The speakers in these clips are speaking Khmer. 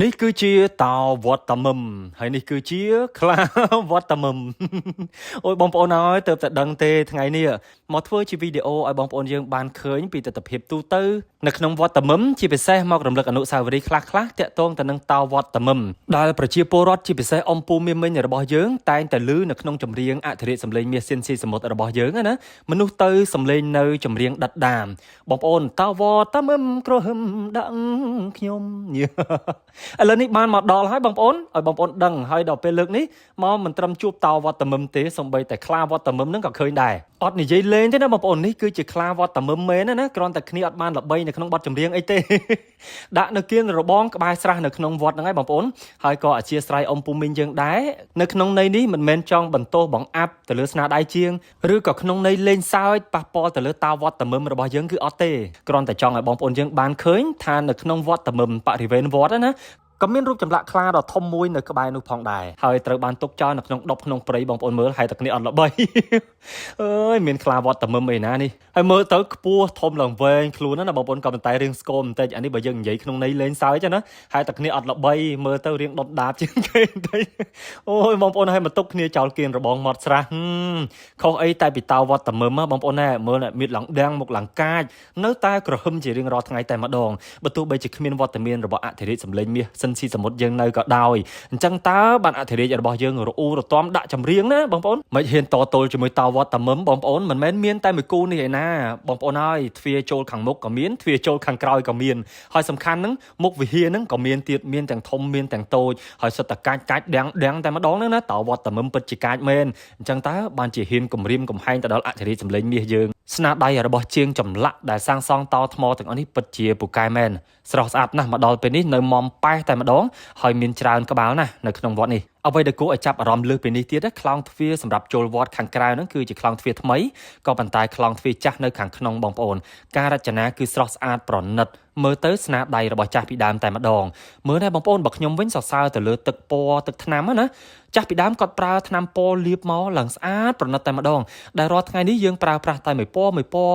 នេះគឺជាតោវត្តមឹមហើយនេះគឺជាខ្លាវត្តមឹមអូយបងប្អូនអើយទើបតែដឹងទេថ្ងៃនេះមកធ្វើជាវីដេអូឲ្យបងប្អូនយើងបានឃើញពីទស្សនវិជ្ជាទូទៅនៅក្នុងវត្តមឹមជាពិសេសមករំលឹកអនុស្សាវរីយ៍ខ្លះៗតាក់ទងទៅនឹងតោវត្តមឹមដែលប្រជាពលរដ្ឋជាពិសេសអំពូមីមិញរបស់យើងតែងតែឮនៅក្នុងចម្រៀងអធិរាជសម្លេងមាសស៊ីនស៊ីសមុទ្ររបស់យើងណាមនុស្សទៅសម្លេងនៅចម្រៀងដិតដាមបងប្អូនតោវត្តមឹមក្រហឹមដាក់ខ្ញុំឥឡូវនេះបានមកដល់ហើយបងប្អូនឲ្យបងប្អូនដឹងហើយដល់ពេលលើកនេះមកមិនត្រឹមជួបតោវត្តមឹមទេសូម្បីតែខ្លាវត្តមឹមហ្នឹងក៏ឃើញដែរអត់និយាយលេងទេណាបងប្អូននេះគឺជាខ្លាវត្តមឹមមែនណាគ្រាន់តែគ្នាអត់បានល្បីនៅក្នុងបទចម្រៀងអីទេដាក់នៅគៀនរបងក្បែរស្រះនៅក្នុងវត្តហ្នឹងហើយបងប្អូនហើយក៏អធិស្ឋានអំពូមីងយើងដែរនៅក្នុងន័យនេះមិនមែនចង់បន្ទោសបង្អាប់ទៅលើស្នាដៃជាងឬក៏ក្នុងន័យលេងសើចប៉ះពាល់ទៅលើតោវត្តមឹមរបស់យើងគឺអត់ទេគ្រាន់តែចង់ឲ្យបងប្អូនយើងបានឃើញថានៅក្នុងវត្តមឹមបរិវេណវត្តណាក៏មានរូបចម្លាក់ខ្លាដ៏ធំមួយនៅក្បែរនោះផងដែរហើយត្រូវបានទុកចោលនៅក្នុងដុបក្នុងព្រៃបងប្អូនមើលហើយតែគ្នាអត់ល្បីអើយមានខ្លាវត្តមឹមអីណានេះហើយមើលទៅខ្ពស់ធំឡើងវែងខ្លួនណាបងប្អូនក៏ប៉ុន្តែរៀងស្គមបន្តិចអានេះបើយើងនិយាយក្នុងន័យលេងសើចណាហើយតែគ្នាអត់ល្បីមើលទៅរៀងដុតដាបជាងគេបន្តិចអូយបងប្អូនឲ្យមកទុកគ្នាចោលគៀនរបងមាត់ស្រះខុសអីតែពីតោវត្តមឹមបងប្អូនណាមើលមានឡើងដាំងមុខឡើងកាចនៅតែក្រហឹមជារៀងរាល់ថ្ងៃតែម្ដងបើទោះបីជាគ្មានវត្តមានរបស់អធិរាជសម្លេងមាសសិនស៊ីសមុទ្រយើងនៅក៏ដោយអញ្ចឹងតើបានអធិរាជរបស់យើងរអ៊ូរទាំដាក់ចម្រៀងណាបងប្អូនមិនហ៊ានតទល់ជាមួយតោវត្តមឹមបងប្អូនមិនមែនមានតែមួយគូនេះឯណាបងប្អូនហើយទ្វារចូលខាងមុខក៏មានទ្វារចូលខាងក្រោយក៏មានហើយសំខាន់ហ្នឹងមុខវិហារហ្នឹងក៏មានទៀតមានទាំងធំមានទាំងតូចហើយសុទ្ធតែកាចដាំងតែម្ដងហ្នឹងណាតោវត្តមឹមពិតជាកាចមែនអញ្ចឹងតើបានជាហ៊ានគំរាមកំហែងទៅដល់អធិរាជសម្លេងមាសយើងស្នាដៃរបស់ជាងចម្លាក់ដែលសាងសង់តោថ្មទាំងអស់នេះពិតជាពូកែមែនស្រស់ស្អាតណាស់មកដល់ពេលនេះនៅមុំប៉ែតែម្ដងហើយមានច្រើនក្បាលណាស់នៅក្នុងវត្តនេះអ្វីដែលគួរឲ្យចាប់អារម្មណ៍លើសពីនេះទៀតខ្លោងទ្វារសម្រាប់ចូលវត្តខាងក្រៅហ្នឹងគឺជាខ្លោងទ្វារថ្មីក៏ប៉ុន្តែខ្លោងទ្វារចាស់នៅខាងក្នុងបងប្អូនការរចនាគឺស្រស់ស្អាតប្រណិតមើលទៅស្នាដៃរបស់ចាស់ពីដើមតែម្ដងមើលដែរបងប្អូនបើខ្ញុំវិញសរសើរទៅលើទឹកពណ៌ទឹកថ្នាំណាចាស់ពីដើមគាត់ប្រើថ្នាំពណ៌លាបមកឡើងស្អាតប្រណិតតែម្ដងដែលរាល់ថ្ងៃនេះយើងប្រើប្រាស់តែមួយព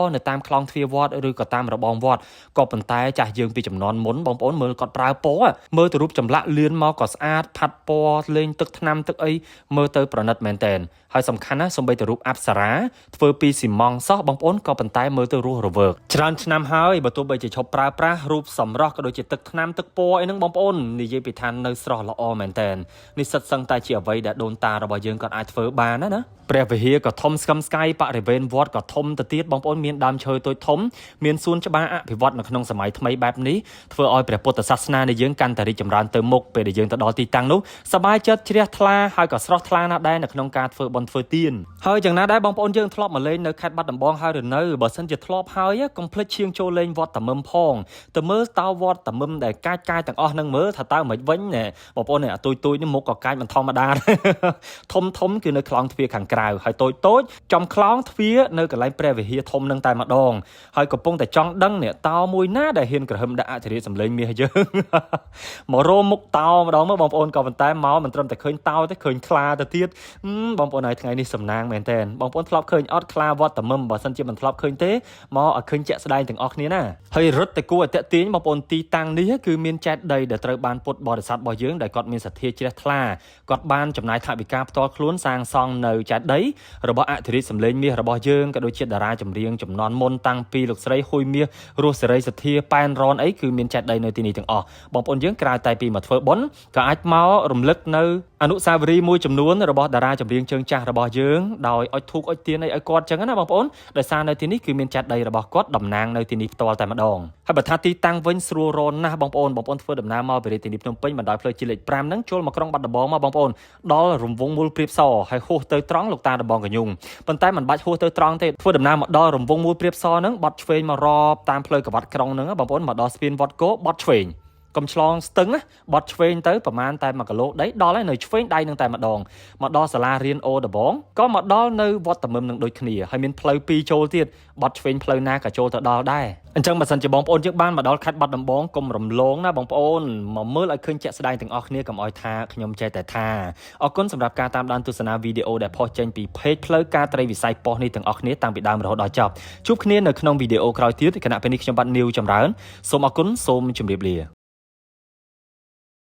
ណ៌នៅតាមខ្លោងទ្វារវត្តឬក៏តាមរបងវត្តក៏ប៉ុន្តែចាស់យើងពីចំនួនមុនបងប្អូនមើលគាត់ប្រើពណ៌មើលទៅរូបចម្លាក់លឿនមកក៏ស្អាតផាត់ពណ៌លេងទឹកថ្នាំទឹកអីមើលទៅប្រណិតមែនតែនហើយសំខាន់ណាស់សូម្បីតែរូបអប្សរាធ្វើពីស៊ីម៉ងសោះបងប្អូនក៏ប៉ុន្តែមើលទៅរស់រវើកច្រើនឆ្នាំហើយបើទោះបីជាឈប់ប្រើប្រាស់រូបសម្រស់ក៏ដូចជាទឹកថ្នាំទឹកពណ៌អីហ្នឹងបងប្អូននិយាយពីឋាននៅស្រស់ល្អមែនតែននេះសិតសឹងតែជាអ្វីដែលដូនតារបស់យើងគាត់អាចធ្វើបានណាព្រះវិហារក៏ធំស្កឹមស្កៃបរិវេណវត្តក៏ធំទៅទៀតបងប្អូនមានដើមឈើតូចធំមានសួនច្បារអភិវឌ្ឍនៅក្នុងសម័យថ្មីបែបនេះធ្វើឲ្យព្រះពុទ្ធសាសនានៃយើងកាន់តែរីកចម្រើនទៅមុខពេលដែលយើងទៅដល់ទីតាំងនោះសប្បាយចិត្តជ្រះថ្លាហើយក៏ស្រស់ថ្លាណាស់ដែរនៅក្នុងការធ្វើបុណ្យធ្វើទានហើយយ៉ាងណាដែរបងប្អូនយើងធ្លាប់មកលេងនៅខេត្តបាត់ដំបងហើយឬនៅបើសិនជាធ្លាប់ហើយកុំភ្លេចឈៀងចូលលេងវត្តមឹមផងទៅមើលតើវត្តមឹមដែលកាចទាំងអស់ហ្នឹងមើលថាតើមិនវិញបងប្អូនអាទូចនេះមុខក៏កាចមិនធម្មតាធំគឺនៅខ្លោងទ្វារខាងក្រៅហើយតូចចំខ្លោងទ្វារនៅកន្លែងព្រះវិហារធំនឹងតែម្ដងហើយកំពុងតែចង់ដឹងនេះតោមួយណាដែលហ៊ានក្រហមដាក់អធិរាជសម្លេងមាសយើងមករោមុខតោម្ដងមើលបងប្អូនក៏ប៉ុន្តែមកមិនត្រឹមតែឃើញតោទេឃើញខ្លាទៅទៀតបងប្អូនហើយថ្ងៃនេះសំណាងមែនតើបងប្អូនធ្លាប់ឃើញអត់ខ្លាវត្តមឹមបើសិនជាមិនធ្លាប់ឃើញទេមកឲ្យឃើញជាក់ស្ដែងទាំងអស់គ្នាណាហើយរត់តែគួរឲ្យតាក់ទាញបងប្អូនទីតាំងនេះគឺមានចេតិយដែលត្រូវបានពុទ្ធបរិស័ទរបស់យើងដែលគាត់មានសទ្ធាជ្រះថ្លាគាត់បានចំណាយថវិកាផ្ទាល់ខ្លួនសាងសង់នៅចេតិយរបស់អធិរាជសម្លេងមាសរបស់យើងក៏ដូចជាតារាចម្រៀងចំនួនមុនតាំងពីលោកស្រីហ៊ុយមាសរស់សេរីសទ្ធាប៉ែនរ៉នអីគឺមានចេតិយនៅទីនេះទាំងអស់បងប្អូនយើងក្រៅតែពីមកធ្វើបុណ្យក៏អាចមករំលឹកនៅអនុស្សាវរីយ៍មួយចំនួនរបស់តារាចម្រៀងជើងចាស់របស់យើងដោយអុជធូបអុជទៀនឲ្យគាត់ចឹងណាបងប្អូនដោយសារនៅទីនេះគឺមានចេតិយរបស់គាត់តំណាងនៅទីនេះផ្ទាល់តែម្ដងហើយបើថាទីតាំងវិញស្រួលរនណាស់បងប្អូនធ្វើដំណើរមកពីរាជធានីភ្នំពេញបណ្ដោយផ្លូវជាតិលេខ5ហ្នឹងចូលមកក្រុងបាត់ដំបងមកបងប្អូនដល់រង្វង់មូលព្រាបសហើយហួសទៅត្រង់លោកតាដំបងកញ្ញុងប៉ុន្តែមិនបាច់ហួសទៅត្រង់ទេធ្វើដំណើរមកដល់រង្វង់មូលព្រាបសហ្នឹងបត់ឆ្វេងមករອບតាមផ្លូវកវ៉ាត់ក្រុងហ្នឹងបងប្អូនមកដល់ស្ពានវត្តគោបត់ឆ្វេងកំឆ្លងស្ទឹងបត់ឆ្វេងទៅប្រហែលតែ1គីឡូដីដល់ហើយនៅឆ្វេងដៃនឹងតែម្ដងមកដល់សាលារៀនអូដំបងក៏មកដល់នៅវត្តមឹមនឹងដូចគ្នាហើយមានផ្លូវ2ចូលទៀតបត់ឆ្វេងផ្លូវណាក៏ចូលទៅដល់ដែរអញ្ចឹងបើសិនជាបងប្អូនយើងបានមកដល់ខេត្តបាត់ដំបងកុំរំលងណាបងប្អូនមកមើលឲ្យឃើញជាក់ស្ដែងទាំងអស់គ្នាកុំឲ្យថាខ្ញុំចេះតែថាអរគុណសម្រាប់ការតាមដានទស្សនាវីដេអូដែលផុសចេញពី page ផ្លូវការត្រីវិស័យប៉ុស្តិ៍នេះទាំងអស់គ្នាតាំងពីដើមរហូតដល់ចប់ជួបគ្នានៅក្នុងវីដេអូក្រោយទៀតគណៈពេលនេះខ្ញុំបាទនីវចម្រើនសូមអរគុណសូមជម្រាបលា